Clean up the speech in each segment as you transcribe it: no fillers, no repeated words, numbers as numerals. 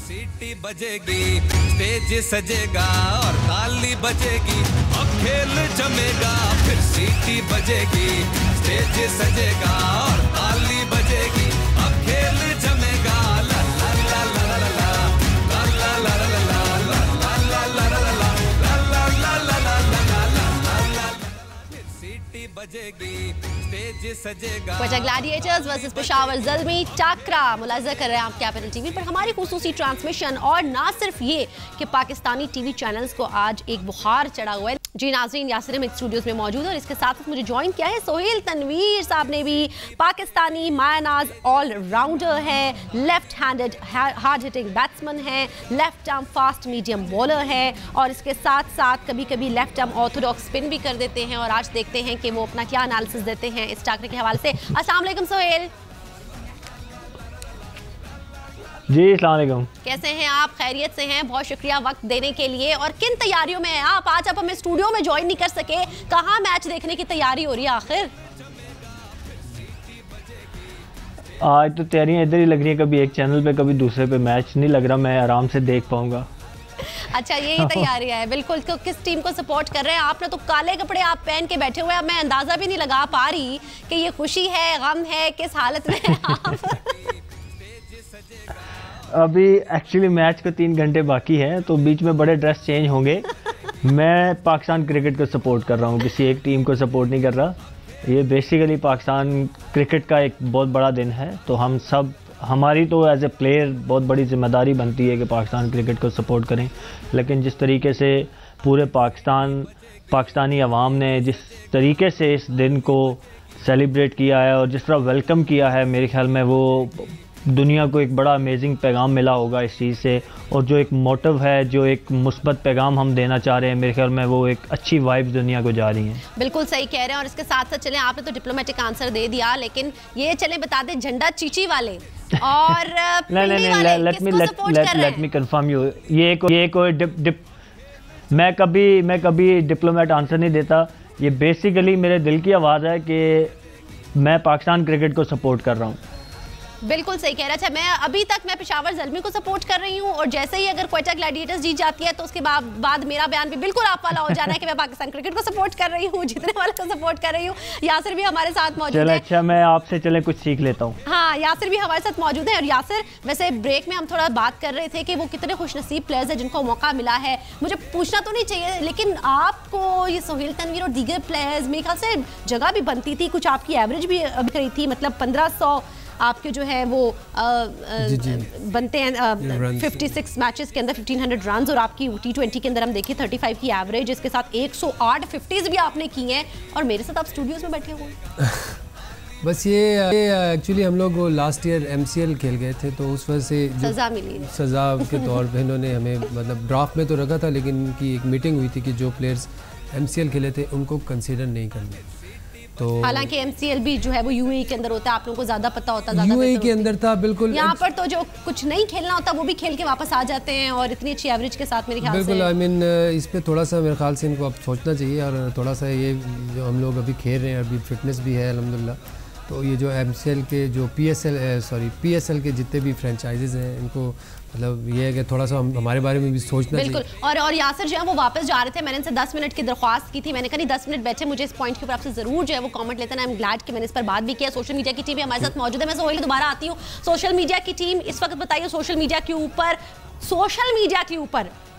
सीटी बजेगी, स्टेज सजेगा और ताली बजेगी, अब खेल जमेगा। फिर सीटी बजेगी, स्टेज सजेगा और ताली बजेगी, अब खेल जमेगा। ला ला ला ला ला ला ला ला ला ला ला ला ला ला ला ला ग्लैडिएटर्स वर्सेस पेशावर ज़ल्मी टाकरा मुलाज़ा कर रहे हैं आप कैपिटल टीवी पर हमारी खुसूसी ट्रांसमिशन। और ना सिर्फ ये कि पाकिस्तानी टीवी चैनल्स को आज एक बुखार चढ़ा हुआ है। जी नाज़रीन, यासिर अहमद स्टूडियोज में मौजूद है और इसके साथ साथ मुझे ज्वाइन किया है सोहेल तनवीर साहब ने भी। पाकिस्तानी मायनाज ऑल राउंडर है, left handed hard hitting batsman है, left arm fast medium bowler है और इसके साथ साथ कभी कभी लेफ्ट आर्म ऑर्थोडॉक्स स्पिन भी कर देते हैं। और आज देखते हैं कि वो अपना क्या एनालिसिस देते हैं इस टाकरे के हवाले से। अस्सलाम वालेकुम सोहेल। जी अस्सलाम वालेकुम। कैसे हैं आप? खैरियत से हैं? बहुत शुक्रिया वक्त देने के लिए। और किन तैयारियों में हैं आप? आज आप हमें स्टूडियो में ज्वाइन नहीं कर सके, कहाँ मैच देखने की तैयारी हो रही है आखिर? आज तो तैयारियां इधर ही लग रही है, कभी एक चैनल पे कभी दूसरे पे। मैच नहीं लग रहा मैं आराम से देख पाऊंगा। अच्छा, यही तैयारी है। बिल्कुल। तो किस टीम को सपोर्ट कर रहे हैं? आपने तो काले कपड़े आप पहन के बैठे हुए हैं, मैं अंदाजा भी नहीं लगा पा रही कि ये खुशी है, गम है, किस हालत में हैं आप? अभी एक्चुअली मैच को 3 घंटे बाकी है तो बीच में बड़े ड्रेस चेंज होंगे। मैं पाकिस्तान क्रिकेट को सपोर्ट कर रहा हूँ, किसी एक टीम को सपोर्ट नहीं कर रहा। ये बेसिकली पाकिस्तान क्रिकेट का एक बहुत बड़ा दिन है, तो हम सब, हमारी तो एज ए प्लेयर बहुत बड़ी जिम्मेदारी बनती है कि पाकिस्तान क्रिकेट को सपोर्ट करें। लेकिन जिस तरीके से पूरे पाकिस्तानी अवाम ने जिस तरीके से इस दिन को सेलिब्रेट किया है और जिस तरह वेलकम किया है, मेरे ख्याल में वो दुनिया को एक बड़ा अमेजिंग पैगाम मिला होगा इस चीज़ से। और जो एक मोटिव है, जो एक मुस्बत पैगाम हम देना चाह रहे हैं, मेरे ख्याल में वो एक अच्छी वाइब्स दुनिया को जा रही हैं। बिल्कुल सही कह रहे हैं। और इसके साथ साथ चलें, आपने तो डिप्लोमेटिक आंसर दे दिया, लेकिन ये चलें बता दें झंडा चीची वाले और लेट मी कंफर्म यू, ये कोई मैं कभी डिप्लोमेट आंसर नहीं देता। ये बेसिकली मेरे दिल की आवाज़ है कि मैं पाकिस्तान क्रिकेट को सपोर्ट कर रहा हूँ। बिल्कुल सही कह रहा है। मैं अभी तक मैं पेशावर ज़ल्मी को सपोर्ट कर रही हूँ और जैसे ही अगर क्वेटा ग्लैडिएटर्स जीत जाती है तो उसके बाद मेरा बयान भी बिल्कुल आप वाला हो जाना है कि मैं पाकिस्तान क्रिकेट को सपोर्ट कर रही हूँ, जीतने वाले को सपोर्ट कर रही हूँ। यासिर भी हमारे साथ मौजूद है। अच्छा, मैं आपसे कुछ सीख लेता हूँ। हाँ, यासिर भी हमारे साथ मौजूद है। और यासिर, वैसे ब्रेक में हम थोड़ा बात कर रहे थे कि वो कितने खुशनसीब प्लेयर्स हैं जिनको मौका मिला है। मुझे पूछना तो नहीं चाहिए, लेकिन आपको ये सोहेल तनवीर और दीगर प्लेयर्स मेरे ख्याल से जगह भी बनती थी, कुछ आपकी एवरेज भी रही थी, मतलब 1500 आपके जो है वो बनते हैं 56 मैचेस के अंदर 1500 रन। और आपकी T20 के अंदर हम देखें 35 की एवरेज, इसके साथ 108 50s भी आपने की हैं और मेरे साथ आप स्टूडियोज में बैठे हुए। बस ये एक्चुअली हम लोग लास्ट ईयर MCL खेल गए थे तो उस वजह से सज़ा मिली, सज़ा के तौर पे इन्होंने हमें मतलब ड्राफ्ट में तो रखा था, लेकिन इनकी एक मीटिंग हुई थी कि जो प्लेयर्स MCL खेले थे उनको कंसीडर नहीं करने। तो हालांकि MCL भी जो है वो UAE के अंदर होता है, आप लोगों को ज़्यादा पता होता है। UAE के अंदर था बिल्कुल। यहाँ पर तो जो कुछ नहीं खेलना होता वो भी खेल के वापस आ जाते हैं और इतनी अच्छी एवरेज के साथ मेरे ख्याल से। बिल्कुल, आई मीन इस पे थोड़ा सा मेरे ख्याल से इनको अब सोचना चाहिए। और थोड़ा सा ये जो हम लोग अभी खेल रहे हैं, अभी फिटनेस भी है अल्हम्दुलिल्लाह, तो ये जो MCL के जो PSL के जितने भी फ्रेंचाइजीज हैं, इनको मतलब ये है कि थोड़ा सा हमारे बारे में भी सोचना चाहिए। बिल्कुल। और यासिर जो है वो वापस जा रहे थे, मैंने इनसे 10 मिनट की दरख्वास्त की थी। मैंने कहा नहीं 10 मिनट बैठे, मुझे इस पॉइंट के ऊपर आपसे जरूर जो है वो कमेंट लेते हैं। आई एम ग्लैड कि मैंने इस पर बात भी किया। सोशल मीडिया की टीम भी हमारे साथ मौजूद है। मैं सोहेल दोबारा आती हूँ। सोशल मीडिया की टीम इस वक्त बताइए, सोशल मीडिया के ऊपर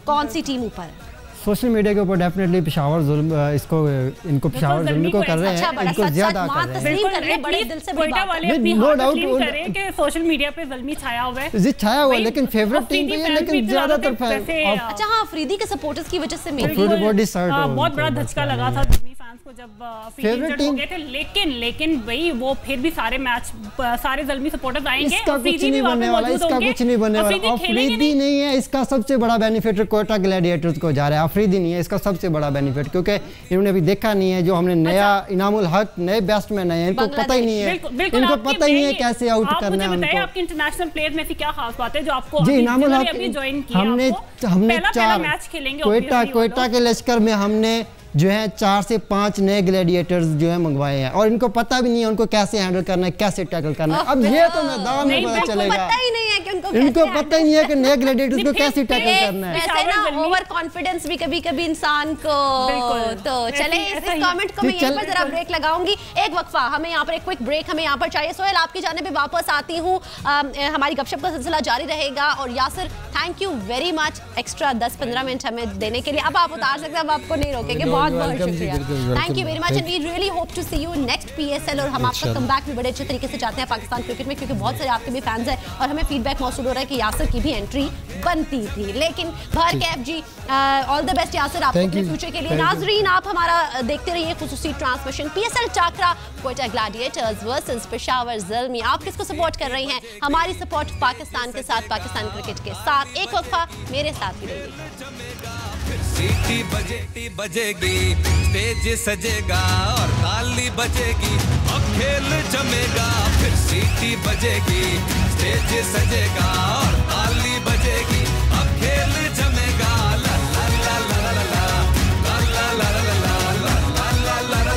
कौन सी टीम ऊपर? सोशल मीडिया के ऊपर डेफिनेटली पेशावर ज़ुल्म इनको पेशावर ज़ुल्मी को कर रहे हैं, इनको ज्यादा कर रहे हैं। बड़े दिल से नो डाउट कि सोशल मीडिया पे ज़ल्मी छाया हुआ है, जी छाया हुआ है, लेकिन फेवरेट टीम भी है, लेकिन ज्यादातर अच्छा हाँ, अफरीदी के सपोर्टर्स की वजह से बहुत बड़ा धचका लगा था ज़ल्मी फैंस को जब फेवरेट टीम गए थे। लेकिन भाई वो फिर भी सारे मैच सारे ज़ल्मी सपोर्टर्स आएंगे। इसका कुछ नहीं बनने वाला, इसका कुछ नहीं बनने वाला। अफरीदी नहीं है, इसका सबसे बड़ा बेनिफिट कोटा ग्लैडिएटर्स को जा रहा है। अफरीदी नहीं है, इसका सबसे बड़ा बेनिफिट, क्योंकि इन्होंने अभी देखा नहीं है जो हमने नया इनामुल हक नए बैट्समैन आए हैं, इनको पता ही नहीं है, इनको पता ही नहीं है कैसे आउट करना है उनको। आपके इंटरनेशनल प्लेयर में से क्या खास बात है जो आपको जी इनामुल हक अभी ज्वाइन किया? हमने 4 मैच खेलेंगे कोयटा के लश्कर में हमने जो है 4 से 5 नए ग्लैडिएटर्स जो है मंगवाए हैं, और इनको पता भी नहीं है उनको कैसे हैंडल करना है, कैसे टैकल करना है। अब ये तो मैदान में पता चलेगा, इनको पता ही नहीं है कि नए ग्लैडिएटर्स को कैसे टैकल करना है। ऐसे ना ओवर कॉन्फिडेंस भी कभी-कभी इंसान को। तो चले इस कमेंट को मैं यहीं पर जरा ब्रेक लगाऊंगी, एक वक्फा, हमें यहाँ पर एक क्विक ब्रेक हमें यहाँ पर चाहिए। सोहेल आपकी जानिब वापस आती हूँ, हमारी गपशप का सिलसिला जारी रहेगा। और Yasir thank you very much extra 10-15 minute हमें देने के लिए। अब आप उतार सकते हैं, अब आपको नहीं रोकेंगे। बहुत बहुत शुक्रिया, thank you very much and we really hope to see you next PSL। और हम आपका कमबैक भी बड़े अच्छे तरीके से चाहते हैं पाकिस्तान क्रिकेट में, क्योंकि बहुत सारे आपके भी फैंस हैं और हमें फीडबैक मौसूल हो रहा है कि यासिर की भी एंट्री बनती थी। लेकिन भर कैफ जी, ऑल द बेस्ट यासिर आपको अपने फ्यूचर के लिए। नाजरीन आप हमारा देखते रहिए खुसूसी ट्रांसमिशन PSL टाकरा क्वेटा ग्लैडिएटर्स वर्सेस पेशावर ज़ल्मी। आप किसको सपोर्ट कर रही हैं? हमारी सपोर्ट पाकिस्तान के साथ, पाकिस्तान क्रिकेट के साथ। एक वक्फा मेरे साथ ही रहिए। सीटी बजेगी, स्टेज सजेगा और ताली बजेगी, अब खेल जमेगा। फिर सीटी बजेगी, स्टेज सजेगा और ताली बजेगी, अब खेल जमेगा। ला ला ला ला ला ला ला ला ला ला ला ला ला ला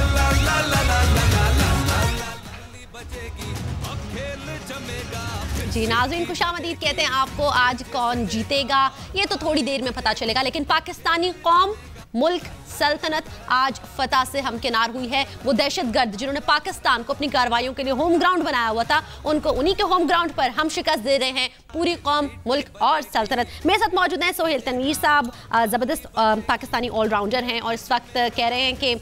ला ला ला ला ला ताली बजेगी, अब खेल जमेगा। जी नाज़रीन खुशामदीद कहते हैं आपको। आज कौन जीतेगा ये तो थोड़ी देर में पता चलेगा, लेकिन पाकिस्तानी कौम, मुल्क, सल्तनत आज फतह से हमकिनार हुई है। वो दहशतगर्द जिन्होंने पाकिस्तान को अपनी कार्रवाइयों के लिए होम ग्राउंड बनाया हुआ था, उनको उन्हीं के होम ग्राउंड पर हम शिकस्त दे रहे हैं, पूरी कौम, मुल्क और सल्तनत। मेरे साथ मौजूद हैं सोहेल तनवीर साहब, ज़बरदस्त पाकिस्तानी ऑलराउंडर हैं और इस वक्त कह रहे हैं कि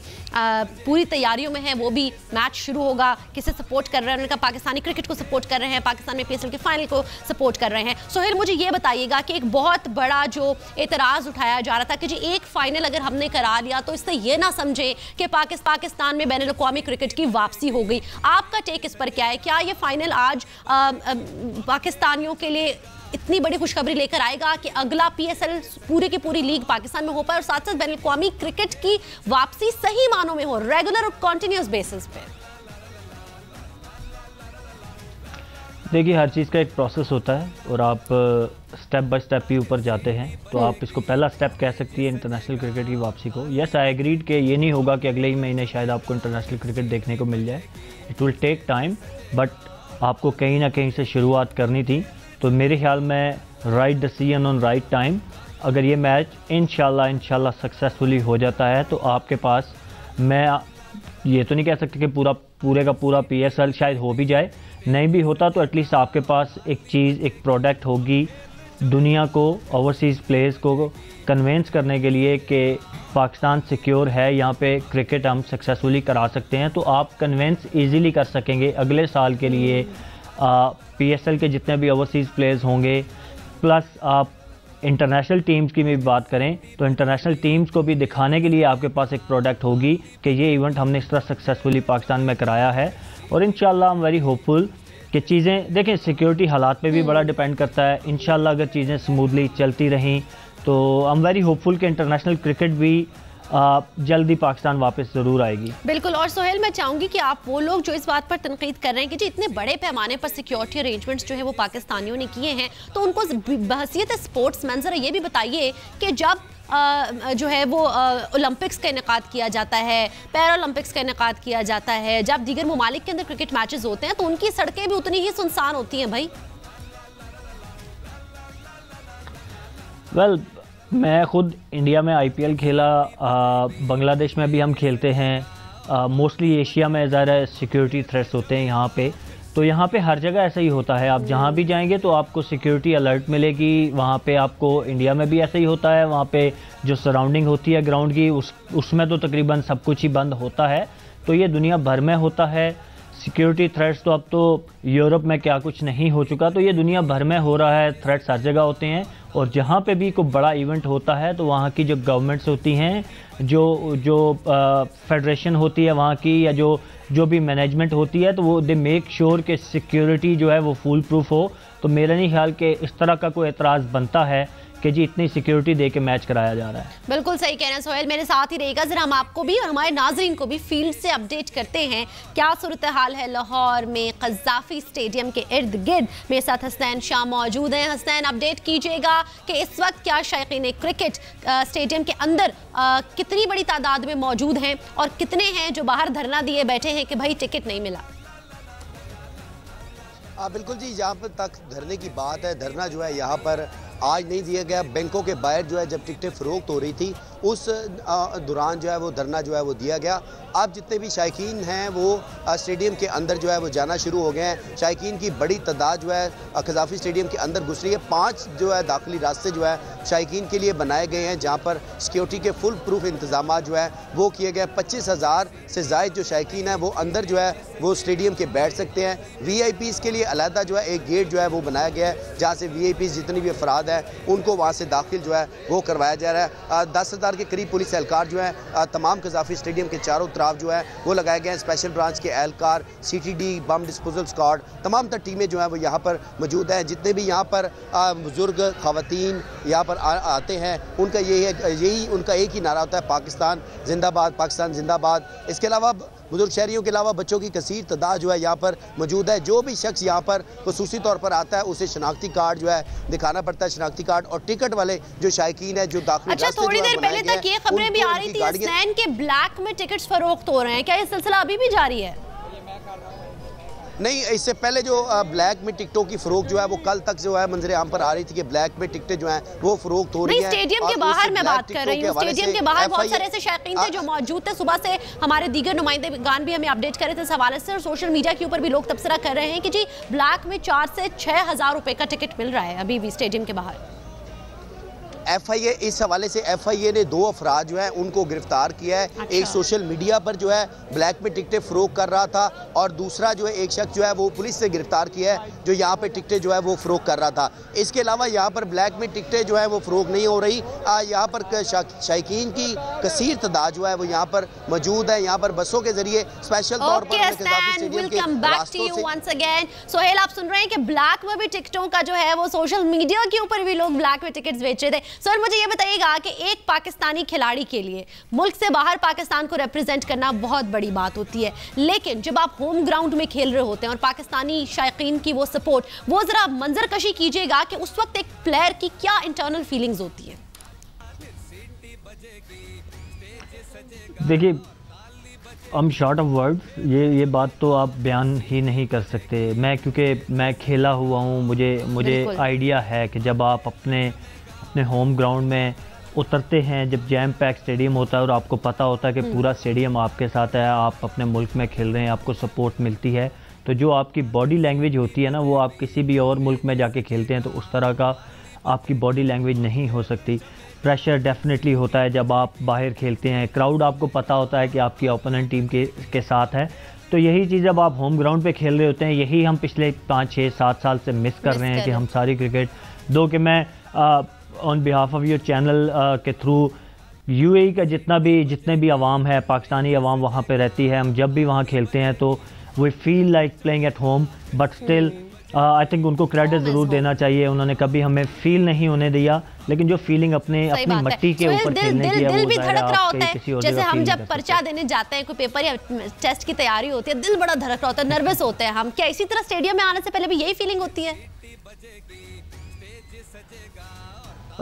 पूरी तैयारियों में हैं। वो भी मैच शुरू होगा, किसे सपोर्ट कर रहे हैं? उन्होंने कहा पाकिस्तानी क्रिकेट को सपोर्ट कर रहे हैं, पाकिस्तान में PSL के फाइनल को सपोर्ट कर रहे हैं। सोहेल मुझे ये बताइएगा कि एक बहुत बड़ा जो एतराज़ उठाया जा रहा था कि जी एक फाइनल अगर हमने करा लिया तो इससे ये ना समझे कि पाकिस्तान में बैनुल अक़वामी क्रिकेट की वापसी हो गई। आपका टेक इस पर क्या है? क्या ये फाइनल आज पाकिस्तानियों के लिए इतनी बड़ी खुशखबरी लेकर आएगा कि अगला PSL पूरी की पूरी लीग पाकिस्तान में हो पाए और साथ साथ बैनुल अक़वामी क्रिकेट की वापसी सही मानों में हो, रेगुलर और कॉन्टिन्यूस बेसिस पे? देखिए हर चीज़ का एक प्रोसेस होता है और आप स्टेप बाय स्टेप ही ऊपर जाते हैं, तो आप इसको पहला स्टेप कह सकती है इंटरनेशनल क्रिकेट की वापसी को। यस आई एग्रीड कि ये नहीं होगा कि अगले ही महीने शायद आपको इंटरनेशनल क्रिकेट देखने को मिल जाए। It will take time, but आपको कहीं ना कहीं से शुरुआत करनी थी। तो मेरे ख्याल में right decision on right time. अगर ये मैच इंशाल्लाह सक्सेसफुली हो जाता है तो आपके पास, मैं ये तो नहीं कह सकते कि पूरे का पूरा PSL शायद हो भी जाए, नहीं भी होता तो एटलीस्ट आपके पास एक चीज़, एक प्रोडक्ट होगी दुनिया को, ओवरसीज़ प्लेयर्स को कन्वेंस करने के लिए कि पाकिस्तान सिक्योर है, यहाँ पे क्रिकेट हम सक्सेसफुली करा सकते हैं। तो आप कन्वेंस इजीली कर सकेंगे अगले साल के लिए PSL के जितने भी ओवरसीज़ प्लेयर्स होंगे। प्लस आप इंटरनेशनल टीम्स की भी बात करें तो इंटरनेशनल टीम्स को भी दिखाने के लिए आपके पास एक प्रोडक्ट होगी कि ये इवेंट हमने इस तरह सक्सेसफुली पाकिस्तान में कराया है। और इंशाल्लाह आई एम वेरी होपफुल कि चीज़ें, देखें सिक्योरिटी हालात पे भी बड़ा डिपेंड करता है। इंशाल्लाह अगर चीज़ें स्मूथली चलती रहें तो आई एम वेरी होपफुल कि इंटरनेशनल क्रिकेट भी जल्दी पाकिस्तान वापस ज़रूर आएगी। बिल्कुल। और सोहेल मैं चाहूँगी कि आप वो लोग जो इस बात पर तनकीद कर रहे हैं कि जी इतने बड़े पैमाने पर सिक्योरिटी अरेंजमेंट्स जो है वो पाकिस्तानियों ने किए हैं, तो उनको बहसीयत स्पोर्ट्समैन ज़रा ये भी बताइए कि जब जो है वो ओलंपिक्स का इनेकाद किया जाता है, पैरा ओलंपिक्स का इनेकाद किया जाता है, जब दीगर ममालिक के अंदर क्रिकेट मैचेस होते हैं तो उनकी सड़कें भी उतनी ही सुनसान होती हैं भाई। वेल मैं खुद इंडिया में IPL खेला, बांग्लादेश में भी हम खेलते हैं, मोस्टली एशिया में ज़्यादा सिक्योरिटी थ्रेट्स होते हैं यहाँ पे, तो यहाँ पे हर जगह ऐसा ही होता है। आप जहाँ भी जाएंगे तो आपको सिक्योरिटी अलर्ट मिलेगी। वहाँ पे आपको, इंडिया में भी ऐसा ही होता है, वहाँ पे जो सराउंडिंग होती है ग्राउंड की उसमें तो तकरीबन सब कुछ ही बंद होता है। तो ये दुनिया भर में होता है सिक्योरिटी थ्रेट्स। तो अब तो यूरोप में क्या कुछ नहीं हो चुका, तो ये दुनिया भर में हो रहा है, थ्रेट्स हर जगह होते हैं। और जहाँ पे भी कोई बड़ा इवेंट होता है तो वहाँ की जो गवर्नमेंट्स होती हैं, जो फेडरेशन होती है वहाँ की, या जो भी मैनेजमेंट होती है, तो वो दे मेक श्योर कि सिक्योरिटी जो है वो फुल प्रूफ हो। तो मेरा नहीं ख्याल कि इस तरह का कोई एतराज़ बनता है कि जी इतनी सिक्योरिटी दे के मैच कराया जा रहा है। बिल्कुल सही कह रहे हैं सोहेल, मेरे साथ ही रहेगा। जरा हम आपको भी और हमारे नाजरीन को भी फील्ड से अपडेट करते हैं क्या सूरत हाल है लाहौर में कज़ाफ़ी स्टेडियम के इर्द गिर्द। मेरे साथ हसनैन शाह मौजूद हैं। हसनैन, अपडेट कीजिएगा कि इस वक्त क्या शायकीन क्रिकेट स्टेडियम के अंदर कितनी बड़ी तादाद में मौजूद हैं और कितने हैं जो बाहर धरना दिए बैठे हैं कि भाई टिकट नहीं मिला। बिल्कुल जी, यहाँ पर तक धरने की बात है। धरना जो है यहाँ पर आज नहीं दिया गया। बैंकों के बाहर जो है जब टिकटें फ़रोख्त हो रही थी उस दौरान जो है वो धरना जो है वो दिया गया। अब जितने भी शायकीन हैं वो स्टेडियम के अंदर जो है वो जाना शुरू हो गए हैं। शायकीन की बड़ी तादाद जो है कज़ाफ़ी स्टेडियम के अंदर घुस रही है। 5 जो है दाखिली रास्ते जो है शायकीन के लिए बनाए गए हैं, जहाँ पर सिक्योरिटी के फुल प्रूफ इंतजाम जो है वो किए गए। 25,000 से ज़ायद जो शायकीन है वो अंदर जो है वो स्टेडियम के बैठ सकते हैं। VIPs के लिए अलहदा जो है एक गेट जो है वो बनाया गया है, जहाँ से VIPs जितनी भी अफराद हैं उनको वहाँ से दाखिल जो है वो करवाया जा रहा है। 10,000 के करीब पुलिस एहलकार जो है तमाम कज़ाफ़ी स्टेडियम के चारों तरफ जो है वो लगाए गए हैं। स्पेशल ब्रांच के एहलकार, CTD, बम डिस्पोजल स्क्वाड, तमाम तर टीमें जो हैं वो यहाँ पर मौजूद हैं। जितने भी यहाँ पर बुजुर्ग ख़वातीन यहाँ पर आते हैं उनका यही उनका एक ही नारा होता है, पाकिस्तान जिंदाबाद, पाकिस्तान जिंदाबाद। इसके अलावा बुजुर्ग शहरियों के अलावा बच्चों की कसीर तादाद जो है यहाँ पर मौजूद है। जो भी शख्स यहाँ पर खुसूसी तौर पर आता है उसे शनाख्ती कार्ड जो है दिखाना पड़ता है, शनाख्ती कार्ड। और टिकट वाले जो शायकीन है जो दाखिल अच्छा, थोड़ी देर पहले तक ये खबरें भी आ रही थी हसनैन के ब्लैक में टिकट्स फरोख्त हो रहे हैं, क्या ये सिलसिला अभी भी जारी है? नहीं, इससे पहले जो ब्लैक में टिकटों की फरोख्त जो है वो कल तक जो है मंजरे आम पर आ रही थी कि ब्लैक में टिकटें जो हैं वो फरोख्त हो रही हैं। स्टेडियम के बाहर मैं बात कर रही हूँ। स्टेडियम के बाहर बहुत सारे ऐसे शायकीन थे जो मौजूद थे। सुबह से हमारे दीगर नुमाइंदेगान भी हमें अपडेट कर रहे थे इस हवाले से, और सोशल मीडिया के ऊपर भी लोग तबसरा कर रहे हैं कि जी ब्लैक में 4 से 6 हज़ार रुपए का टिकट मिल रहा है अभी भी स्टेडियम के बाहर। FIA इस हवाले से FIA ने 2 अफराद जो है उनको गिरफ्तार किया है। अच्छा। एक सोशल मीडिया पर जो है ब्लैक में टिकटें फ़रोख्त कर रहा था और दूसरा जो है एक शख्स जो है वो पुलिस से गिरफ्तार किया है जो यहाँ पे टिकटें जो है वो फ़रोख्त कर रहा था। इसके अलावा यहाँ पर ब्लैक में टिकटें जो है वो फ़रोख्त नहीं हो रही। यहाँ पर शायकीन की कसीर तादाद जो है वो यहाँ पर मौजूद है। यहाँ पर बसों के जरिए स्पेशल तौर पर सोहेल, आप सुन रहे हैं कि ब्लैक में भी टिकटों का जो है वो सोशल मीडिया के ऊपर भी लोग ब्लैक में टिकट्स बेच रहे थे। सर, मुझे ये बताइएगा कि एक पाकिस्तानी खिलाड़ी के लिए मुल्क से बाहर पाकिस्तान को रिप्रेजेंट करना बहुत बड़ी बात होती है, लेकिन जब आप होम ग्राउंड में खेल रहे होते हैं और पाकिस्तानी शायकीन की वो सपोर्ट, वो जरा मंजर कशी कीजिएगा कि उस वक्त एक प्लेयर की क्या इंटरनल फीलिंग्स होती है। देखिए, I'm short of words, ये बात तो आप बयान ही नहीं कर सकते। क्योंकि मैं खेला हुआ हूँ, मुझे आइडिया है कि जब आप अपने होम ग्राउंड में उतरते हैं, जब जैम पैक स्टेडियम होता है और आपको पता होता है कि पूरा स्टेडियम आपके साथ है, आप अपने मुल्क में खेल रहे हैं, आपको सपोर्ट मिलती है, तो जो आपकी बॉडी लैंग्वेज होती है ना, वो आप किसी भी और मुल्क में जाके खेलते हैं तो उस तरह का आपकी बॉडी लैंग्वेज नहीं हो सकती। प्रेशर डेफिनेटली होता है जब आप बाहर खेलते हैं। क्राउड आपको पता होता है कि आपकी ओपोनेंट टीम के साथ है, तो यही चीज़ जब आप होम ग्राउंड पे खेल रहे होते हैं, यही हम पिछले 5, 6, 7 साल से मिस कर रहे हैं कि हम सारी क्रिकेट दो कि मैं on behalf of your channel के थ्रू UAE का जितने भी अवाम है, पाकिस्तानी अवाम वहाँ पे रहती है, हम जब भी वहाँ खेलते हैं तो we feel like playing at home, but still I think उनको क्रेडिट ज़रूर देना चाहिए। उन्होंने कभी हमें फील नहीं होने दिया, लेकिन जो फीलिंग अपनी मट्टी के ऊपर खेलने की है वो भी धड़क रहा होता है। जैसे हम जब पर्चा देने जाते हैं, कोई पेपर या टेस्ट की तैयारी होती है, दिल बड़ा धड़क रहा होता है, नर्वस होते हैं हम। क्या इसी तरह स्टेडियम में आने से पहले भी यही फीलिंग होती है?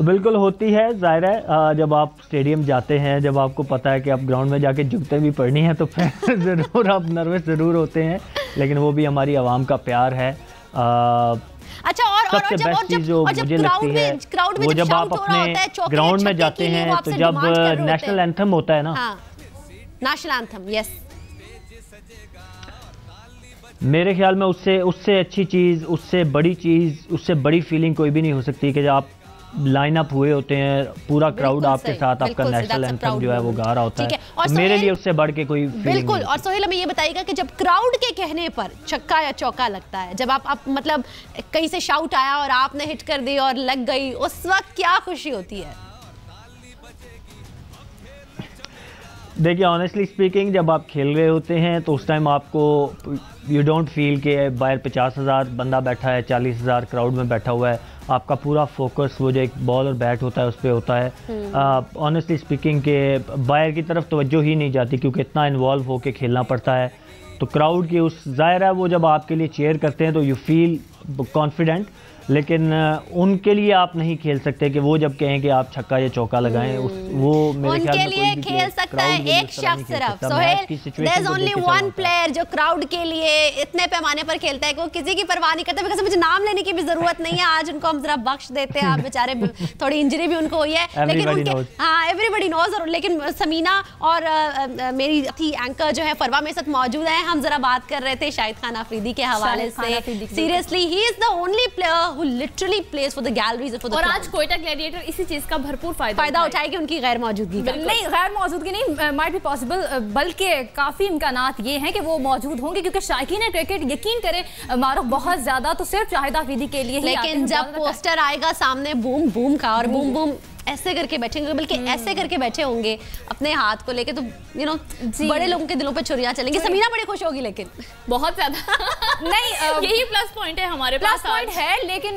बिल्कुल होती है, जाहिर है। जब आप स्टेडियम जाते हैं, जब आपको पता है कि आप ग्राउंड में जाके जुगते भी पड़नी है, तो फिर ज़रूर आप नर्वस ज़रूर होते हैं, लेकिन वो भी हमारी आवाम का प्यार है। अच्छा, सबसे बेस्ट चीज़ जो मुझे लगती है वो जब आप अपने ग्राउंड में जाते हैं, तो जब नेशनल एंथम होता है ना, नेशनल एंथम, यस, मेरे ख्याल में उससे अच्छी चीज़, उससे बड़ी फीलिंग कोई भी नहीं हो सकती कि जब आप लाइन अप हुए होते हैं, पूरा क्राउड आपके साथ, आपका नेशनल एंथम जो है वो गा रहा होता है। और मेरे लिए उससे बढ़ के कोई बिल्कुल। और सोहेल, हमें ये बताइएगा कि जब क्राउड के कहने पर छक्का या चौका लगता है, जब आप मतलब कहीं से शाउट आया और आपने हिट कर दी और लग गई, उस वक्त क्या खुशी होती है? देखिए, ऑनेस्टली स्पीकिंग, जब आप खेल रहे होते हैं तो उस टाइम आपको यू डोंट फील कि बाहर 50,000 बंदा बैठा है, 40,000 क्राउड में बैठा हुआ है, आपका पूरा फोकस वो जो एक बॉल और बैट होता है उस पर होता है। ऑनेस्टली स्पीकिंग के बाहर की तरफ तवज्जो ही नहीं जाती क्योंकि इतना इन्वॉल्व होकर खेलना पड़ता है। तो क्राउड की उस ज़ाहिर है वो जब आपके लिए चीयर करते हैं तो यू फील कॉन्फिडेंट, लेकिन उनके लिए आप नहीं खेल सकते कि वो जब कहें कि आप छक्का या चौका लगाएं वो मेरे ख्याल में उनके लिए खेल सकता है एक शख्स सिर्फ। Sohail, there is only one player जो क्राउड के लिए इतने पैमाने पर खेलता है कि वो किसी की परवाह नहीं करता। बिकॉज़ मुझे नाम लेने की भी जरूरत नहीं है, आज उनको हम जरा बख्श देते हैं। आप बेचारे थोड़ी इंजरी भी उनको हुई है, लेकिन उनके एवरीबॉडी नोज। लेकिन समीना और मेरी थी एंकर जो है फरवा मेरे साथ मौजूद है। हम जरा बात कर रहे थे शाहिद खान अफरीदी के हवाले से। Seriously he is the only player who literally plays for the galleries for the और आज कोयटा ग्लैडिएटर इसी चीज का भरपूर फायदा उठाएगी उनकी गैर मौजूदगी का। नहीं, गैर मौजूदगी नहीं, माइट बी पॉसिबल, बल्कि काफी इम्कानात ये हैं कि वो मौजूद होंगे क्योंकि शायकीन क्रिकेट यकीन करें मारूफ बहुत ज्यादा तो सिर्फ शाहिद अफरीदी के लिए ही। लेकिन जब पोस्टर आएगा सामने बूम बूम का और बूम बूम ऐसे करके बैठेंगे, बल्कि ऐसे करके बैठे होंगे अपने हाथ को लेके, तो यू नो बड़े लोगों के दिलों पे छुरियां चलेंगी। समीना बड़ी खुश होगी, लेकिन बहुत ज्यादा नहीं यही प्लस पॉइंट है हमारे पास। प्लस पॉइंट है, लेकिन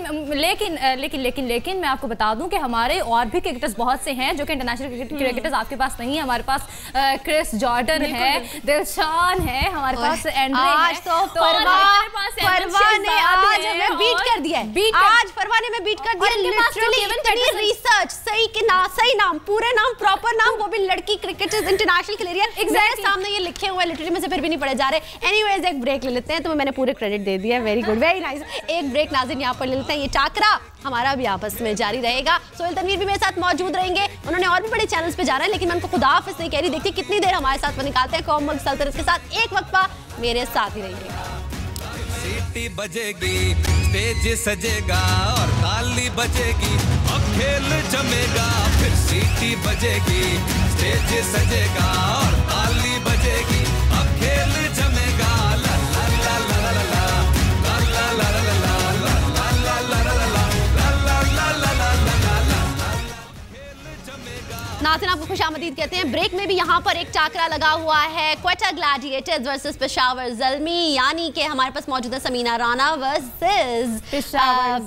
मैं आपको बता दूं कि हमारे और भी क्रिकेटर्स बहुत से हैं जो कि इंटरनेशनल क्रिकेटर्स आपके पास नहीं है। हमारे पास क्रिस जॉर्डन है, दिलशान है, हमारे पास एंड्रे है। आज तो फरवा ने आज हमें बीट कर दिया है। आज फरवा ने हमें बीट कर दिया। लिटरली इतनी रिसर्च, सही नाम, पूरे नाम, प्रॉपर नाम, वो भी लड़की क्रिकेटर्स इंटरनेशनल खेल रही है। एग्जैक्टली सामने ये लिखे हुए लिटरली में से फिर भी नहीं पढ़े जा रहे। एनीवेज एक ब्रेक ले लेते हैं, तो मैंने पूरे क्रेडिट दे दिया। Very good, very nice. एक ब्रेक नाज़रीन यहाँ पर ले लेते हैं। ये टाकरा हमारा भी आपस में जारी रहेगा। सोहेल तनवीर भी मेरे साथ मौजूद रहेंगे। उन्होंने और भी बड़े चैनल्स पे जा रहे हैं, लेकिन मैं उनको खुदा हाफिज़ नहीं कह रही। देखिए कितनी देर हमारे साथ वो निकालते हैं। कौम मुल्क सल्तनत के साथ एक वक्फा मेरे साथ ही रहिएगा। सीटी बजेगी, स्टेज सजेगा और ताली बजेगी, अब खेल जमेगा। फिर सीटी बजेगी, स्टेज सजेगा और ताली बजेगी, अब खेल जमेगा। ला ला ला ला ला ला ला ला ला ला ला ला ला ला ला नाज़रीन आपको खुशामदीद कहते हैं। ब्रेक में भी यहाँ पर एक टाकरा लगा हुआ है, क्वेटा ग्लैडिएटर्स वर्सेस पेशावर ज़ल्मी, यानी कि हमारे पास मौजूद है समीना राना वर्सेस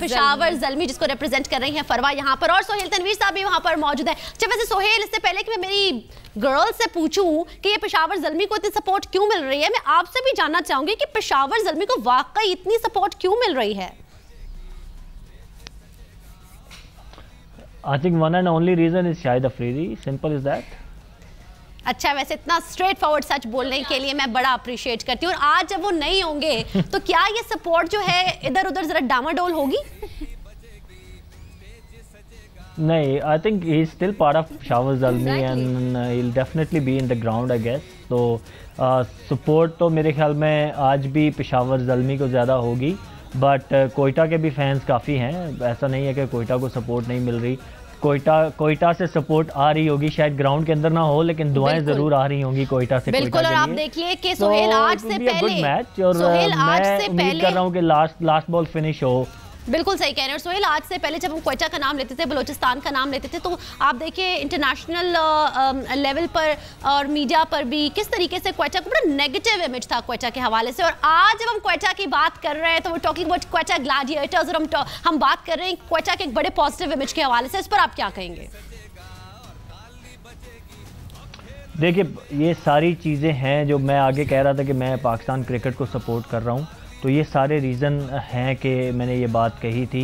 पेशावर ज़ल्मी, जिसको रिप्रेजेंट कर रही हैं फरवा यहाँ पर, और सोहेल तनवीर साहब भी वहाँ पर मौजूद है। अच्छा वैसे सोहेल, इससे पहले कि मैं मेरी गर्ल से पूछूं कि ये पेशावर ज़ल्मी को इतनी सपोर्ट क्यों मिल रही है, मैं आपसे भी जानना चाहूंगी कि पेशावर ज़ल्मी को वाकई इतनी सपोर्ट क्यों मिल रही है? I think one and only reason is Shahid Afridi. Simple as that. अच्छा, वैसे इतना स्ट्रेट फॉरवर्ड सच बोलने के लिए मैं बड़ा अप्रिशिएट करती हूँ। और आज जब वो नहीं होंगे तो क्या ये सपोर्ट जो है इधर उधर जरा डामाडोल होगी? नहीं, I think he is still part of Peshawar Zalmi and he'll definitely be in the ground, I guess. तो सपोर्ट तो मेरे ख्याल में आज भी पेशावर ज़ल्मी को ज़्यादा होगी, बट कोयटा के भी फैंस काफ़ी हैं। ऐसा नहीं है कि कोयटा को सपोर्ट नहीं मिल रही। कोयटा से सपोर्ट आ रही होगी, शायद ग्राउंड के अंदर ना हो, लेकिन दुआएं जरूर आ रही होंगी कोयटा से। बिल्कुल, और आप देखिए कि सोहेल आज से पहले मैच, और मैं उम्मीद कर रहा हूँ कि लास्ट बॉल फिनिश हो। बिल्कुल सही कह रहे हैं। और सोहेल, आज से पहले जब हम क्वेटा का नाम लेते थे, बलोचिस्तान का नाम लेते थे, तो आप देखिए इंटरनेशनल लेवल पर और मीडिया पर भी किस तरीके से क्वेटा को बड़ा नेगेटिव इमेज था क्वेटा के हवाले से। और आज जब हम क्वेटा की बात कर रहे हैं तो वो टॉकिंग अबाउट क्वेटा ग्लैडिएटर्स, और हम बात कर रहे हैं क्वेटा के एक बड़े पॉजिटिव इमेज के हवाले से। इस पर आप क्या कहेंगे? देखिए, ये सारी चीज़ें हैं जो मैं आगे कह रहा था कि मैं पाकिस्तान क्रिकेट को सपोर्ट कर रहा हूँ, तो ये सारे रीज़न हैं कि मैंने ये बात कही थी।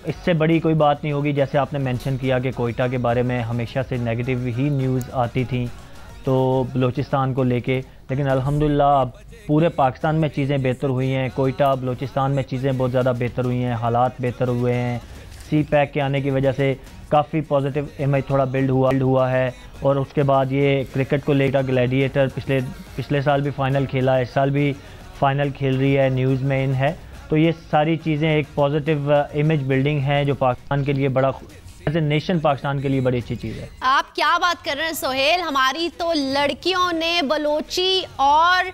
इससे बड़ी कोई बात नहीं होगी। जैसे आपने मेंशन किया कि कोयटा के बारे में हमेशा से नेगेटिव ही न्यूज़ आती थी तो बलूचिस्तान को लेके, लेकिन अल्हम्दुलिल्लाह अब पूरे पाकिस्तान में चीज़ें बेहतर हुई हैं। कोयटा बलूचिस्तान में चीज़ें बहुत ज़्यादा बेहतर हुई हैं, हालात बेहतर हुए हैं। सी पैक के आने की वजह से काफ़ी पॉजिटिव इमेज थोड़ा बिल्ड हुआ है। और उसके बाद ये क्रिकेट को लेकर ग्लैडिएटर पिछले साल भी फ़ाइनल खेला, इस साल भी फाइनल खेल रही है, न्यूज़ में इन है। तो ये सारी चीज़ें एक पॉजिटिव इमेज बिल्डिंग है जो पाकिस्तान के लिए बड़ा, एज ए नेशन पाकिस्तान के लिए बड़ी अच्छी चीज़ है। आप क्या बात कर रहे हैं सोहेल, हमारी तो लड़कियों ने बलोची और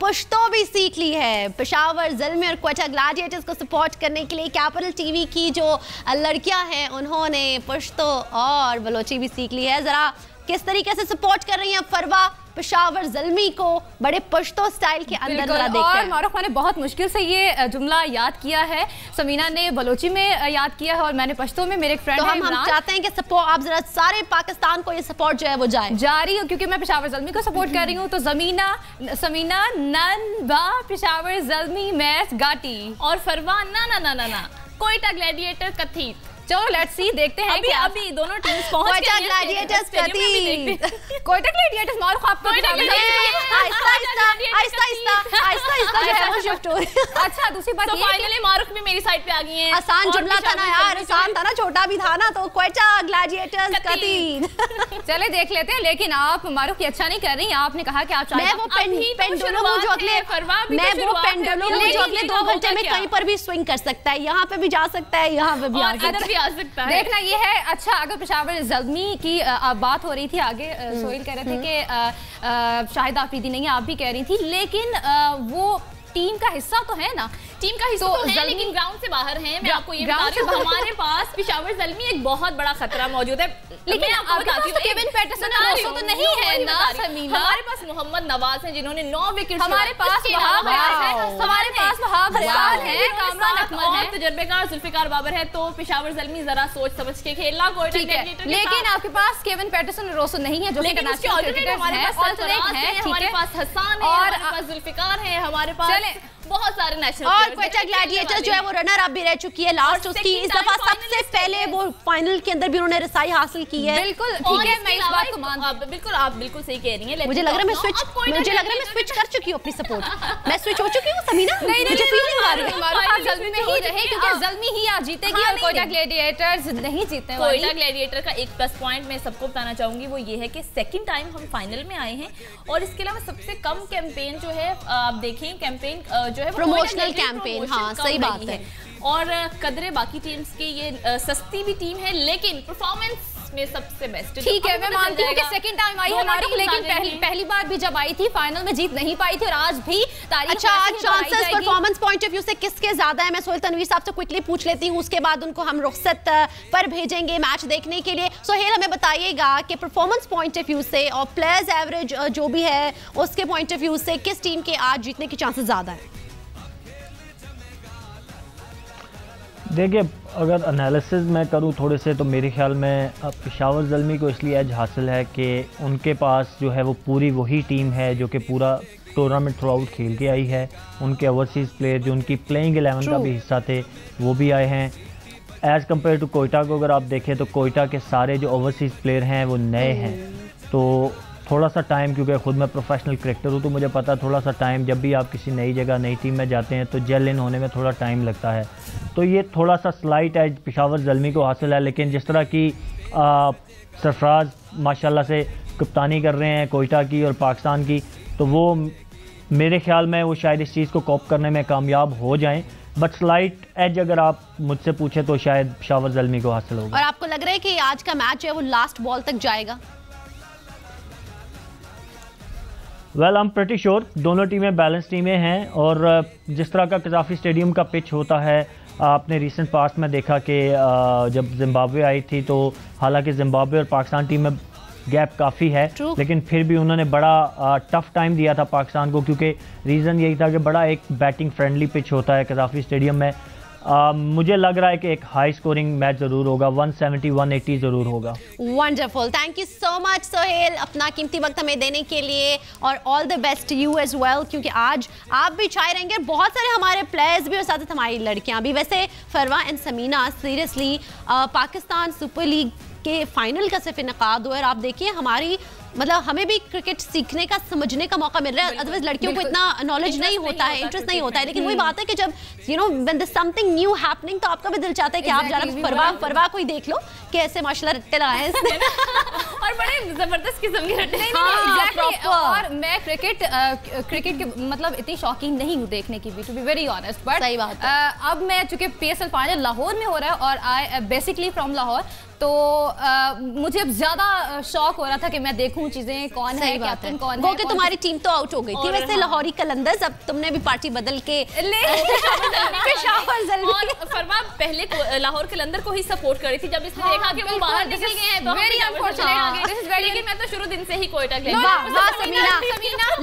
पश्तो भी सीख ली है। पेशावर ज़ल्मी और क्वेटा ग्लैडिएटर्स को सपोर्ट करने के लिए कैपिटल टीवी की जो लड़कियां हैं उन्होंने पश्तो और बलोची भी सीख ली है। ज़रा किस तरीके से सपोर्ट कर रही हैं फरवा पेशावर ज़ल्मी को बड़े पश्तो स्टाइल के अंदर जरा देखते हैं। और मारूफ ने बहुत मुश्किल से ये जुमला याद किया है, समीना ने बलोची में याद किया है और मैंने पश्तो में। मेरे एक फ्रेंड तो हम चाहते हैं कि सपोर्ट आप जरा सारे पाकिस्तान को ये सपोर्ट जो है वो जारी हो, क्योंकि मैं पेशावर ज़ल्मी को सपोर्ट कर रही हूँ। तो समीना नन बा पेशावर ज़ल्मी मैच गाटी और फरवा ना कोयटा ग्लैडिएटर कथी। चलो लेट्स सी, देखते हैं कि अभी दोनों टीम्स पहुंच गए हैं। ग्लैडिएटर्स कोयटा ग्लैडिएटर्स मारूफ आपको अच्छा दूसरी बात ये फाइनली मारूफ भी मेरी साइड पे आ गई हैं। आसान जुमला था ना यार, आसान था ना, छोटा भी था ना, तो कोयटा ग्लैडिएटर्स कतीन। चले देख लेते हैं। लेकिन आप मारूफ की अच्छा नहीं कर रही, आपने कहा कि आप मैं वो पेंडुलम हूं जो अगले 2 घंटे में कहीं पर भी स्विंग कर सकता है, यहाँ पे भी जा सकता है, यहाँ पे भी आ सकता है। देखना ये है। अच्छा, अगर पेशावर ज़ल्मी की बात हो रही थी आगे, सोहेल कह रहे थे कि शाहिद आफरीदी नहीं है, आप भी कह रही थी, लेकिन वो टीम का हिस्सा तो है ना, टीम का हिस्सा तो है, लेकिन ग्राउंड से बाहर है। मैं आपको ये बता रही हूं, हमारे पास पेशावर ज़ल्मी एक बहुत बड़ा खतरा मौजूद है। लेकिन आपको बताती हूं, केविन पैटरसन तो नहीं है ना समीना, हमारे पास मोहम्मद नवाज हैं जिन्होंने 9 विकेट, हमारे पास वहाब रियाज है, हमारे पास वहाब रियाज है, कामरान अकमल है, तजुर्बेकार जुल्फिकार बाबर है। तो पेशावर ज़ल्मी जरा सोच समझ के खेलना कोयटा ग्लैडिएटर। लेकिन आपके पास केविन पैटरसन और रोसो नहीं है जो कि इंटरनेशनल क्रिकेटर है, हमारे पास हसन है, हमारे पास जुल्फिकार है, हमारे पास बहुत सारे नेशनल और कोयटा ग्लैडिएटर्स जो है वो रनर अप भी रह चुकी है लास्ट उसकी। इस दफा सबसे पहले वो फाइनल के अंदर भी उन्होंने रसाई हासिल की है। बिल्कुल ठीक है, मैं इस बात को मानती हूं। आप बिल्कुल सही कह रही हैं। मुझे लग रहा है मैं स्विच कर चुकी हूं अपनी सपोर्ट। मैं स्विच हो चुकी हूं समीना, मुझे फीलिंग आ रही है ज़ल्मी में ही रहे, क्योंकि ज़ल्मी ही आज जीतेगी और कोयटा ग्लैडिएटर्स नहीं जीतने वाली। कोयटा ग्लैडिएटर का एक प्लस पॉइंट मैं सबको बताना चाहूंगी, वो ये है कि सेकंड टाइम हम फाइनल में आए हैं और इसके अलावा सबसे कम कैंपेन जो है, आप देखें कैंपेन जो है प्रमोशनल कैंपेन, हाँ सही बात है। और कदरे बाकी टीम्स की ये सस्ती भी टीम है, लेकिन परफॉर्मेंस में सबसे बेस्ट। ठीक है, मैं मानती हूँ कि सेकंड टाइम आई है हमारी, लेकिन पहली बार भी जब आई थी फाइनल में जीत नहीं पाई थी और आज भी तारीफ। अच्छा, आज chances performance point of view से किसके ज्यादा है? मैं सोहेल तनवीर साहब से क्विकली पूछ लेती हूँ, उसके बाद उनको हम रुखसत पर भेजेंगे मैच देखने के लिए। सोहेल हमें बताइएगा कि परफॉर्मेंस पॉइंट ऑफ व्यू से और प्लेयर्स एवरेज जो भी है उसके पॉइंट ऑफ व्यू से किस टीम के आज जीतने के चांसेस ज्यादा है? देखिए, अगर एनालिसिस मैं करूं थोड़े से, तो मेरे ख्याल में पेशावर ज़ल्मी को इसलिए एज हासिल है कि उनके पास जो है वो पूरी वही टीम है जो कि पूरा टूर्नामेंट थ्रू आउट खेल के आई है। उनके ओवरसीज़ प्लेयर जो उनकी प्लेइंग 11 का भी हिस्सा थे वो भी आए हैं। एज़ कम्पेयर टू कोयटा को अगर आप देखें तो कोयटा के सारे जो ओवरसीज़ प्लेयर हैं वो नए हैं। तो थोड़ा सा टाइम, क्योंकि ख़ुद मैं प्रोफेशनल क्रिकेटर हूँ तो मुझे पता है थोड़ा सा टाइम, जब भी आप किसी नई जगह नई टीम में जाते हैं तो जेल इन होने में थोड़ा टाइम लगता है। तो ये थोड़ा सा स्लाइट एज पेशावर ज़ल्मी को हासिल है। लेकिन जिस तरह की सरफराज माशाल्लाह से कप्तानी कर रहे हैं कोयटा की और पाकिस्तान की, तो वो मेरे ख्याल में वो शायद इस चीज़ को कॉप करने में कामयाब हो जाएं। बट स्लाइट एज अगर आप मुझसे पूछे तो शायद पेशावर ज़ल्मी को हासिल होगा। और आपको लग रहा है कि आज का मैच है वो लास्ट बॉल तक जाएगा? Well, I am pretty sure दोनों टीमें बैलेंस टीमें हैं। और जिस तरह का कज़ाफ़ी स्टेडियम का पिच होता है, आपने रिसेंट पास्ट में देखा कि जब जिम्बाब्वे आई थी तो हालांकि जिम्बाब्वे और पाकिस्तान टीम में गैप काफ़ी है, लेकिन फिर भी उन्होंने बड़ा टफ टाइम दिया था पाकिस्तान को, क्योंकि रीज़न यही था कि बड़ा एक बैटिंग फ्रेंडली पिच होता है कज़ाफ़ी स्टेडियम में। मुझे लग रहा है कि एक हाई स्कोरिंग मैच जरूर होगा, 170-180 जरूर होगा। Wonderful, thank you so much Sohail अपना कीमती वक्त हमें देने के लिए, और all the best you as well, क्योंकि आज आप भी छाए रहेंगे, बहुत सारे हमारे प्लेयर्स भी और साथ हमारी लड़कियां भी। वैसे Farwa and Samina, seriously Pakistan super league के फाइनल का सिर्फ इनकाद हुआ है और आप देखिए हमारी मतलब हमें भी क्रिकेट सीखने का समझने का मौका मिल रहा है। अदरवाइज लड़कियों को इतना नॉलेज नहीं होता है, इंटरेस्ट नहीं होता है। लेकिन वही बात है कि जब you know when there something new happening तो आपका भी दिल चाहता है कि आप जरा फरवा को ही देख लो कैसे माशाल्लाह रट्टे लगाए हैं इसने और बड़े जबरदस्त किस्म के रट्टे। नहीं और मैं क्रिकेट के मतलब इतनी शौकीन नहीं हूँ देखने की भी, to be very honest. But सही बात है, अब मैं चूंकि PSL फाइनल लाहौर में हो रहा है और आई बेसिकली फ्रॉम लाहौर, तो मुझे अब ज्यादा शौक हो रहा था कि मैं देखूं चीजें कौन है, कैप्टन कौन है। कि तुम्हारी टीम तो आउट हो गई थी वैसे लाहौरी कलंदर्स, अब तुमने भी पार्टी बदल के पेशावर ज़ल्मी। और फरवा पहले लाहौर कलंदर को ही सपोर्ट कर रही थी, जब इसने देखा कि वो बाहर निकल गए हैं तो वेरी अनफॉर्चुनेट लेकिन मैं तो शुरू दिन से ही कोयटा के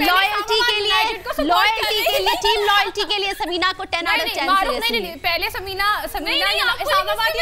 लॉयल्टी के लिए टीम लॉयल्टी के लिए समीना को 10 out of 10 पहले समीना इस्लामाबाद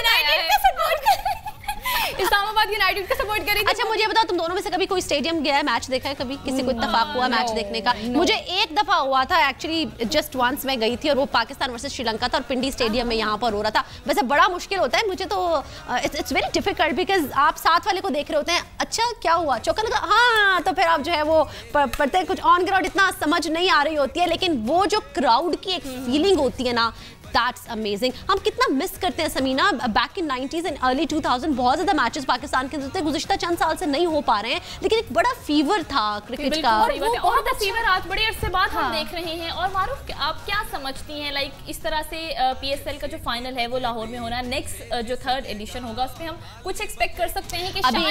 यूनाइटेड को सपोर्ट करी। अच्छा मुझे बताओ, तुम दोनों में से कभी कोई स्टेडियम गया है, मैच देखा है कभी? किसी को इत्तेफाक हुआ मैच देखने का? मुझे एक दफा हुआ था एक्चुअली, जस्ट वंस मैं गई थी और वो पाकिस्तान वर्सेस श्रीलंका था और पिंडी स्टेडियम में यहाँ पर हो रहा था। वैसे बड़ा मुश्किल होता है, मुझे तो इट्स वेरी डिफिकल्ट बिकॉज आप साथ वाले को देख रहे होते हैं, अच्छा क्या हुआ, चौका लगा, हाँ, तो फिर आप जो है वो पढ़ते हैं, कुछ ऑन ग्राउंड इतना समझ नहीं आ रही होती है, लेकिन वो जो क्राउड की एक फीलिंग होती है ना, That's amazing. हम कितना मिस करते हैं Samina, back in 90s and early 2000 बहुत ज्यादा मैचेस पाकिस्तान के अंदर गुज़िश्ता चंद साल से नहीं हो पा रहे हैं, लेकिन एक बड़ा फीवर था क्रिकेट का और वो फीवर आज बड़े अरसे बाद हम देख रहे हैं। और मारूफ, आप क्या समझती हैं, लाइक इस तरह से PSL का जो फाइनल है वो लाहौर में होना है, नेक्स्ट जो 3rd एडिशन होगा उसमें हम कुछ एक्सपेक्ट कर सकते हैं कि अभी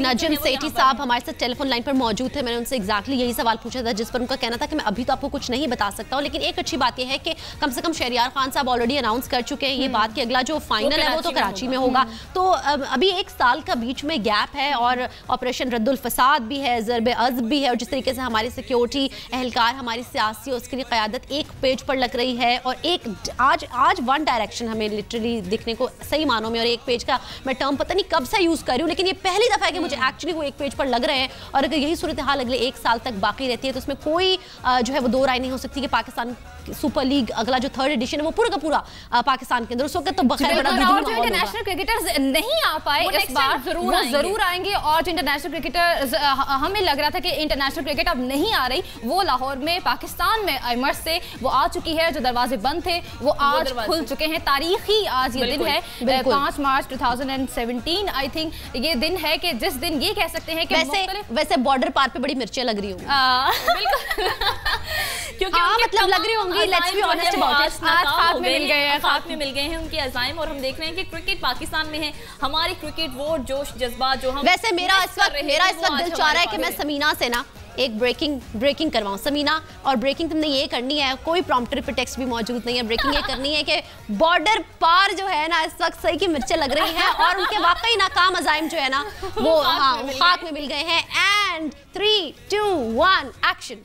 नजम सेठी साहब हमारे साथ टेलीफोन लाइन पर मौजूद थे। मैंने उनसे एग्जैक्टली यही सवाल पूछा था, जिस पर उनका कहना था कि मैं अभी तो आपको कुछ नहीं बता सकता हूँ, लेकिन एक अच्छी बात यह है कि कम से कम शहरियार खान साहब ऑलरेडी अनाउंस कर चुके हैं ये बात कि अगला जो फाइनल है वो तो कराची में होगा। तो अभी 1 साल का बीच में गैप है और ऑपरेशन रद्दुल फसाद भी है, ज़रबे अज़्ब भी है, और जिस तरीके से हमारी सिक्योरिटी एहलकार, हमारी सियासी और उसके लिए क़यादत एक पेज पर लग रही है, और एक आज वन डायरेक्शन हमें लिटरली दिखने को सही मानों में, और एक पेज का मैं टर्म पता नहीं कब से यूज़ कर रही हूँ, लेकिन ये पहली दफ़ा है कि मुझे एक्चुअली वो एक पेज पर लग रहे हैं। और अगर यही सूरत हाल अगले 1 साल तक बाकी रहती है तो उसमें कोई जो है वो दो राय नहीं हो सकती कि पाकिस्तान सुपर लीग अगला जो 3rd एडिशन है वो पूरा का पूरा पाकिस्तान के अंदर उस वक्त तो बखैर बड़ा जो इंटरनेशनल क्रिकेटर्स नहीं आ पाए इस बार जरूर आएंगे। और जो इंटरनेशनल क्रिकेटर्स हमें लग रहा था कि इंटरनेशनल क्रिकेट अब नहीं आ रही, वो लाहौर में पाकिस्तान में इमर्ज से वो आ चुकी है। जो दरवाजे बंद थे वो आज खुल चुके हैं। तारीखी आज ये दिन है 5 मार्च 2017 आई थिंक ये दिन है कि जिस दिन ये कह सकते हैं कि वैसे बॉर्डर पार पे बड़ी मिर्चें लग रही होंगी क्योंकि मतलब लग रही होंगी, let's be honest about it. खाक में मिल गए हैं उनके अज़ाइम, और हम देख रहे हैं कि क्रिकेट पाकिस्तान में है, हमारी क्रिकेट वो जोश जज्बा जो हम वैसे मेरा इस वक्त दिल चाह रहा है कि मैं समीना से ना एक ब्रेकिंग करवाऊं। समीना, और ब्रेकिंग तुमने ये करनी है, कोई प्रॉम्प्टर पे टेक्स्ट भी मौजूद नहीं है, ब्रेकिंग ये करनी है कि बॉर्डर पार जो है ना इस वक्त सही की मिर्चें लग रही हैं और उनके वाकई नाकाम अज़ाइम जो है ना वो खाक में मिल गए हैं। And 3, 2, 1 action.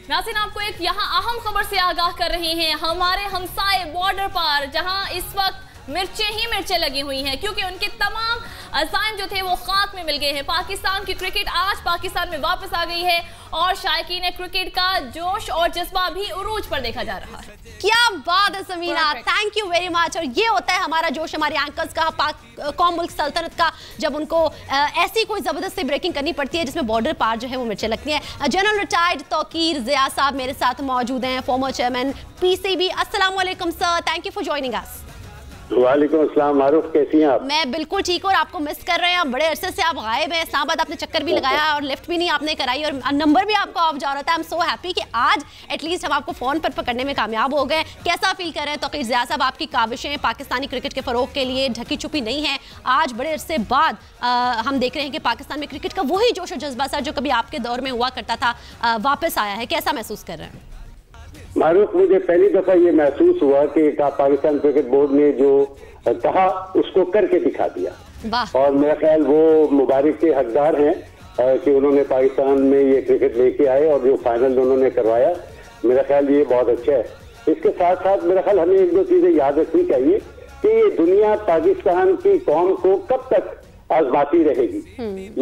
नाज़रीन, आपको एक यहाँ अहम खबर से आगाह कर रहे हैं। हमारे हमसाए बॉर्डर पार जहाँ इस वक्त मिर्चें ही मिर्चें लगी हुई हैं, क्योंकि उनके तमाम अज़ाइम जो थे वो खाक में मिल गए हैं। पाकिस्तान की क्रिकेट आज पाकिस्तान में वापस आ गई है और शायकीन क्रिकेट का जोश और जज्बा भी उरूज पर देखा जा रहा है। क्या बात है Samina, thank you very much. और ये होता है हमारा जोश, हमारे एंकर्स का, कौम मुल्क सल्तनत का, जब उनको ऐसी कोई जबरदस्त सी ब्रेकिंग करनी पड़ती है जिसमें बॉर्डर पार जो है वो मिर्चें लगती हैं। जनरल रिटायर्ड तौकीर ज़िया साहब मेरे साथ मौजूद हैं, फॉर्मर चेयरमैन PCB। अस्सलाम वालेकुम sir, thank you for joining us. वालेकुम अस्सलाम। मारूफ, कैसी हैं आप? मैं बिल्कुल ठीक हूँ और आपको मिस कर रहे हैं। बड़े अरसे से आप गायब हैं। इस्लामाबाद आपने चक्कर भी लगाया और लिफ्ट भी नहीं आपने कराई और नंबर भी आपका ऑफ जा रहा था। आई एम सो हैप्पी कि आज एटलीस्ट हम आपको फोन पर पकड़ने में कामयाब हो गए। कैसा फील कर रहे हैं तौकीर ज़िया साहब? आपकी काविशें पाकिस्तानी क्रिकेट के फरोग के लिए ढकी छुपी नहीं है। आज बड़े अरसे बाद हम देख रहे हैं कि पाकिस्तान में क्रिकेट का वही जोश और जज्बा सा जो कभी आपके दौर में हुआ करता था वापस आया है। कैसा महसूस कर रहे हैं? मारूफ, मुझे पहली दफा ये महसूस हुआ कि पाकिस्तान क्रिकेट बोर्ड ने जो कहा उसको करके दिखा दिया, और मेरा ख्याल वो मुबारक के हकदार हैं कि उन्होंने पाकिस्तान में ये क्रिकेट लेके आए और जो फाइनल उन्होंने करवाया, मेरा ख्याल ये बहुत अच्छा है। इसके साथ साथ मेरा ख्याल हमें 1-2 चीजें याद रखनी चाहिए कि ये दुनिया पाकिस्तान की कौम को कब तक आजमाती रहेगी।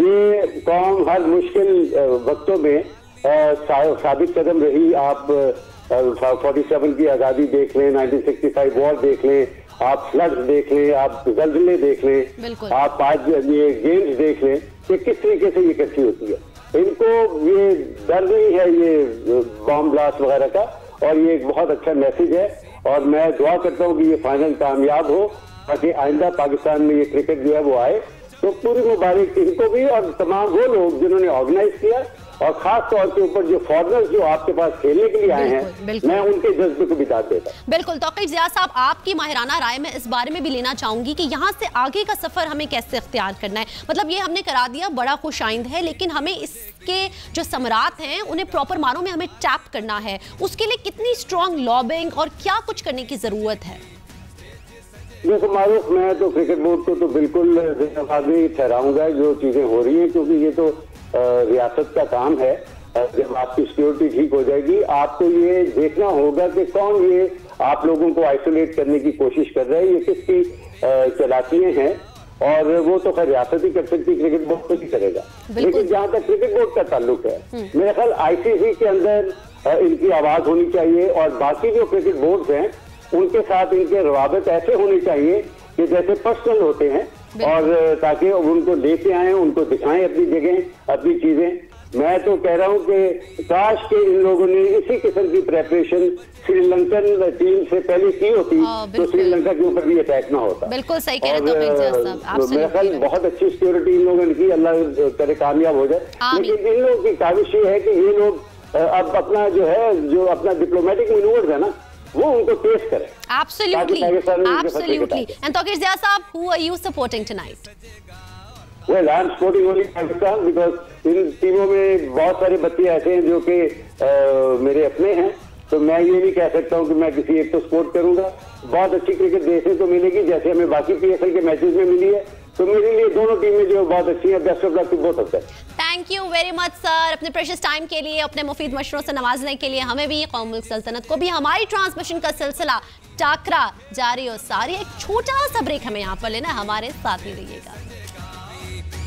ये कौम हर मुश्किल वक्तों में साबित कदम रही। आप 47 की आज़ादी देख लें, 1965 वॉर देख लें, आप फ्लड्स देख लें, आप ज़ल्ज़ले देख लें, आप आज ये गेम्स देख लें कि किस तरीके से ये इकट्ठी होती है। इनको ये डर नहीं है ये बॉम्ब ब्लास्ट वगैरह का, और ये एक बहुत अच्छा मैसेज है। और मैं दुआ करता हूँ कि ये फाइनल कामयाब हो ताकि आइंदा पाकिस्तान में ये क्रिकेट जो है वो आए। तो पूरी मुबारक इनको भी और तमाम वो लोग जिन्होंने ऑर्गेनाइज किया, और खास तौर के ऊपर जो फॉरनर्स जो आपके पास खेलने के लिए आए हैं, मैं उनके जज्बे को भी दाद देता हूं। बिल्कुल तौकीर ज़िया साहब, आपकी माहिराना राय में इस बारे में भी लेना चाहूंगी कि यहाँ से आगे का सफर हमें कैसे इख्तियार करना है। मतलब ये हमने करा दिया, बड़ा खुशाइंद है, लेकिन हमें इसके जो समरात हैं उन्हें प्रॉपर मानों में हमें टैप करना है। उसके लिए कितनी स्ट्रॉन्ग लॉबिंग और क्या कुछ करने की जरूरत है? देखो मारूफ, मैं तो क्रिकेट बोर्ड को तो बिल्कुल जिम्मेदारी ठहराऊंगा जो चीजें हो रही हैं, क्योंकि ये तो रियासत का काम है। जब आपकी सिक्योरिटी ठीक हो जाएगी, आपको ये देखना होगा कि कौन ये आप लोगों को आइसोलेट करने की कोशिश कर रहा है, ये किसकी चालाकियां हैं, और वो तो खैर रियासत ही कर सकती, क्रिकेट बोर्ड तो नहीं करेगा। लेकिन जहां तक क्रिकेट बोर्ड का ताल्लुक है, मेरा ख्याल ICC के अंदर इनकी आवाज होनी चाहिए, और बाकी जो क्रिकेट बोर्ड हैं उनके साथ इनके रवाबत ऐसे होने चाहिए कि जैसे पर्सनल होते हैं, और ताकि उनको लेके आए, उनको दिखाएं अपनी जगह, अपनी चीजें। मैं तो कह रहा हूं कि काश के इन लोगों ने इसी किस्म की प्रेपरेशन श्रीलंकन टीम से पहले की होती तो श्रीलंका के ऊपर भी अटैक ना होता। बिल्कुल सही कह रहे हैं। मेरा ख्याल बहुत अच्छी सिक्योरिटी इन लोगों ने की, अल्लाह करे कामयाब हो जाए। लेकिन इन लोगों की काविश ये है कि ये लोग अब अपना जो अपना डिप्लोमेटिक मैनूवर है ना, वो उनको पेश करें। Absolutely. And Tawqir Zia Saab, who are you supporting tonight? Well, I'm supporting only Pakistan because इन टीमों में बहुत सारे बच्चे ऐसे हैं जो कि मेरे अपने हैं, तो मैं ये नहीं कह सकता हूँ कि मैं किसी एक को सपोर्ट करूंगा। बहुत अच्छी क्रिकेट देखने को मिलेगी, जैसे हमें बाकी PSL के मैचेस में मिली है, तो मेरे लिए दोनों टीमें जो बहुत अच्छी हैं। Best of luck to both of them. Thank you very much sir, अपने प्रेशियस टाइम के लिए, अपने मुफीद मशवरों से नवाजने के लिए। हमें भी, कौम मुल्क सल्तनत को भी। हमारी ट्रांसमिशन का सिलसिला टाकरा जारी और सारी। एक छोटा सा ब्रेक हमें यहाँ पर लेना, हमारे साथ ही रहिएगा।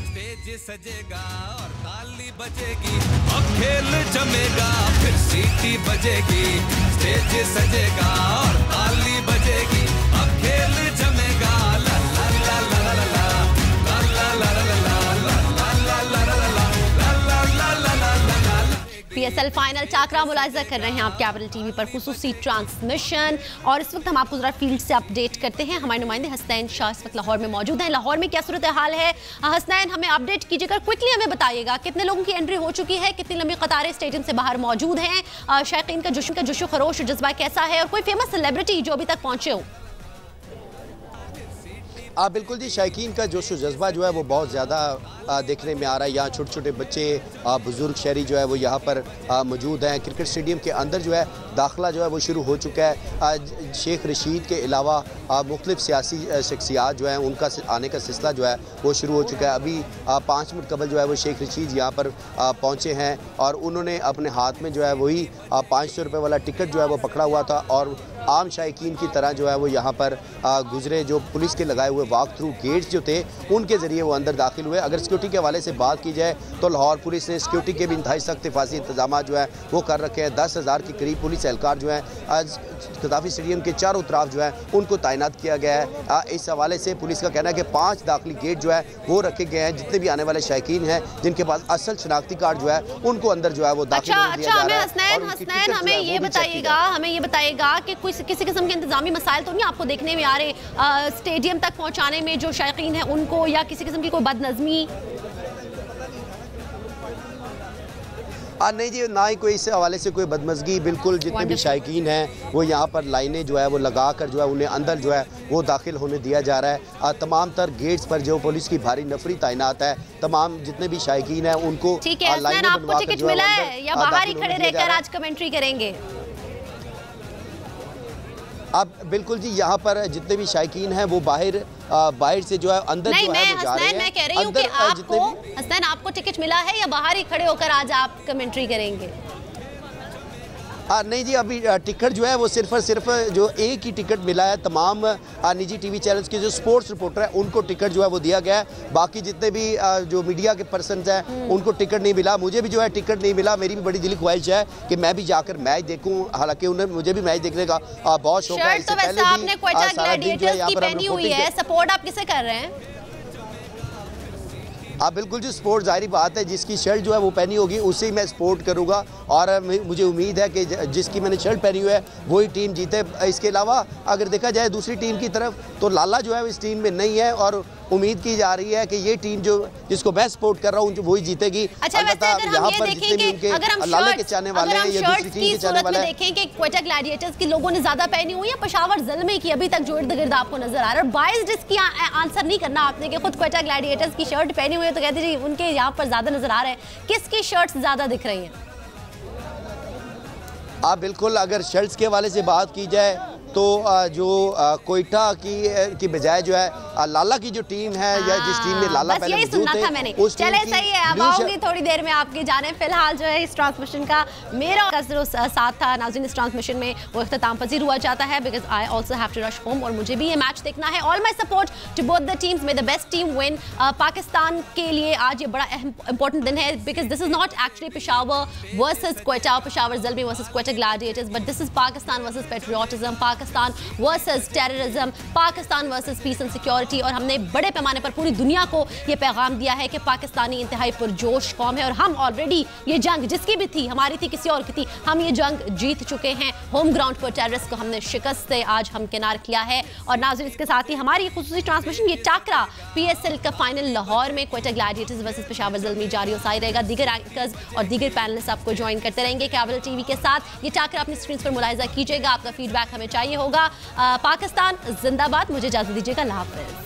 स्टेज सजेगा और ताली बजेगी, अब खेल जमेगा, फिर सीटी बजेगी। स्टेज सजेगा और ताली बजेगी, अब खेल जमेगा। ला ला ला ला ला ला ला ला ला ला ला PSL फाइनल टाकरा मुलाहिजा कर रहे हैं आप कैपिटल टीवी पर खुसूसी ट्रांसमिशन। और इस वक्त हम आपको जरा फील्ड से अपडेट करते हैं। हमारे नुमाइंदे हसनैन शाह इस वक्त लाहौर में मौजूद हैं। लाहौर में क्या सूरत हाल है हसनैन, हमें अपडेट कीजिएगा, क्विकली हमें बताइएगा कितने लोगों की एंट्री हो चुकी है, कितनी लंबी कतारें स्टेडियम से बाहर मौजूद हैं, शायकीन का जोशो खरोश जज्बा कैसा है, और कोई फेमस सेलिब्रिटी जो अभी तक पहुंचे हो? बिल्कुल जी, शायकीन का जोशो जज्बा जो है वो बहुत ज़्यादा देखने में आ रहा है। यहाँ छोटे छोटे बच्चे, बुजुर्ग शहरी जो है वो यहाँ पर मौजूद हैं। क्रिकेट स्टेडियम के अंदर जो है दाखिला जो है वो शुरू हो चुका है। शेख रशीद के अलावा मुख्तलिफ सियासी शख्सियात जो हैं उनका आने का सिलसिला जो है वो शुरू हो चुका है। अभी 5 मिनट कबल जो है वो शेख रशीद यहाँ पर पहुँचे हैं, और उन्होंने अपने हाथ में जो है वही 500 रुपये वाला टिकट जो है वो पकड़ा हुआ था, और आम शायकीन की तरह जो है वो यहाँ पर गुजरे। जो पुलिस के लगाए हुए वॉक थ्रू गेट्स जो थे उनके ज़रिए वो अंदर दाखिल हुए। अगर सिक्योरिटी के हवाले से बात की जाए तो लाहौर पुलिस ने सिक्योरिटी के भी इंतहाई सख्त हिफाजती इंतजाम जो है वो कर रखे हैं। 10,000 के करीब पुलिस एहलकार जो है आज गद्दाफी स्टेडियम के चारों तरफ जो है उनको तैनात किया गया है। इस हवाले से पुलिस का कहना है कि 5 दाखिली गेट जो है वो रखे गए हैं। जितने भी आने वाले शायकीन हैं जिनके पास असल शनाख्ती कार्ड जो है उनको अंदर जो है वो दाखिल होने दिया जा रहा है। हसनैन हमें ये बताइएगा कि किसी किस्म के इंतजामी मसाइल तो नहीं आपको देखने में आ रहे स्टेडियम तक पहुंचाने में जो शायकीन है उनको, या किसी किस्म की कोई बदनज़मी? नहीं जी, ना ही कोई इस हवाले से कोई बदमज़गी। बिल्कुल जितने भी शायकीन हैं वो यहाँ पर लाइनें जो है वो लगा कर जो है उन्हें अंदर जो है वो दाखिल होने दिया जा रहा है। तमाम तर गेट्स पर जो पुलिस की भारी नफरी तैनात है, तमाम जितने भी शायकीन हैं उनको लाइनें आपको टिकट मिला है या बाहर ही खड़े रहकर आज कमेंट्री करेंगे? अब बिल्कुल जी, यहाँ पर जितने भी शायकीन हैं वो बाहर से जो है अंदर जो है वो जा रहे हैं। मैं कह रही हूँ कि आपको टिकट मिला है या बाहर ही खड़े होकर आज आप कमेंट्री करेंगे? नहीं जी, अभी टिकट जो है वो सिर्फ और सिर्फ जो एक ही टिकट मिला है। तमाम निजी टीवी चैनल्स के जो स्पोर्ट्स रिपोर्टर हैं उनको टिकट जो है वो दिया गया है। बाकी जितने भी जो मीडिया के पर्सनस हैं उनको टिकट नहीं मिला। मुझे भी जो है टिकट नहीं मिला। मेरी भी बड़ी दिली ख्वाहिश है कि मैं भी जाकर मैच देखूं, हालांकि उन्हें मुझे भी मैच देखने का बहुत शौक है। इससे पहले आपने क्वेटा ग्लैडिएटर्स की पहनी हुई है, सपोर्ट आप किसे कर रहे हैं? बिल्कुल जी, स्पोर्ट जाहिर बात है, जिसकी शर्ट जो है वो पहनी होगी उसे ही मैं सपोर्ट करूंगा, और मुझे उम्मीद है कि जिसकी मैंने शर्ट पहनी हुई है वही टीम जीते। इसके अलावा अगर देखा जाए दूसरी टीम की तरफ तो लाला जो है इस टीम में नहीं है, और उम्मीद की जा रही है कि ये टीम जो जिसको मैं सपोर्ट कर रहा हूँ वही जीतेगी। अच्छा, वैसे अगर हम ये देखें कि अगर हम शर्ट की सूरत में देखें कि क्वेटा ग्लैडिएटर्स की लोगों ने ज्यादा पहनी हुई है, पेशावर ज़ल्मे की अभी तक जो इर्द गिर्द आपको नजर आ रहा है, बाइस्ड इसकी आंसर नहीं करना आपने कि खुद क्वेटा ग्लैडिएटर्स की शर्ट पहनी हुई है तो कहते जी उनके यहाँ पर ज्यादा नजर आ रहे हैं। किसकी शर्ट्स ज्यादा दिख रही हैं? बिल्कुल, अगर शर्ट्स के हवाले से बात की जाए तो जो कोयटा की बजाय जो है लाला की जो टीम है या जिस टीम में लाला पहले मौजूद थे उस चले सही है। अब आऊंगी थोड़ी देर में आपकी जाने। फिलहाल जो है इस ट्रांसमिशन का मेरा जो साथ था नाज़रीन, इस ट्रांसमिशन में वो इख्तिताम पजीर हुआ जाता है because I also have to rush home और मुझे भी ये मैच देखना है। All my support to both the teams, may the best team win. Pakistan के लिए आज ये बड़ा इंपॉर्टेंट दिन है because this is not actually Peshawar versus Quetta, Peshawar Zalmi versus Quetta Gladiators, but this is Pakistan versus patriotism, Pakistan versus terrorism, Pakistan versus peace and security. और हमने बड़े पैमाने पर पूरी दुनिया को ये पैगाम दिया है कि पाकिस्तानी इंतहाई पुरजोश कौम है और हम ऑलरेडी ये जंग जिसकी भी थी, हमारी थी किसी और की थी, हम ये जंग जीत चुके हैं। होम ग्राउंड पर टेररिस्ट को हमने शिकस्त से आज हम किनार किया है। और नाज़रीन इसके साथ ही हमारी खुसूसी ट्रांसमिशन ये टाकरा PSL का फाइनल लाहौर में क्वेटा ग्लैडिएटर्स वर्सेस पेशावर ज़ल्मी जारी और सारी रहेगा। दीगर एंकर्स और दीगर पैनलिस्ट आपको ज्वाइन करते रहेंगे कैपिटल टीवी के साथ। ये टाकरा अपनी स्क्रीन पर मुलाहिजा कीजिएगा, आपका फीडबैक हमें चाहिए होगा। पाकिस्तान जिंदाबाद। मुझे इजाजत दीजिएगा, अल्लाह हाफ़िज़।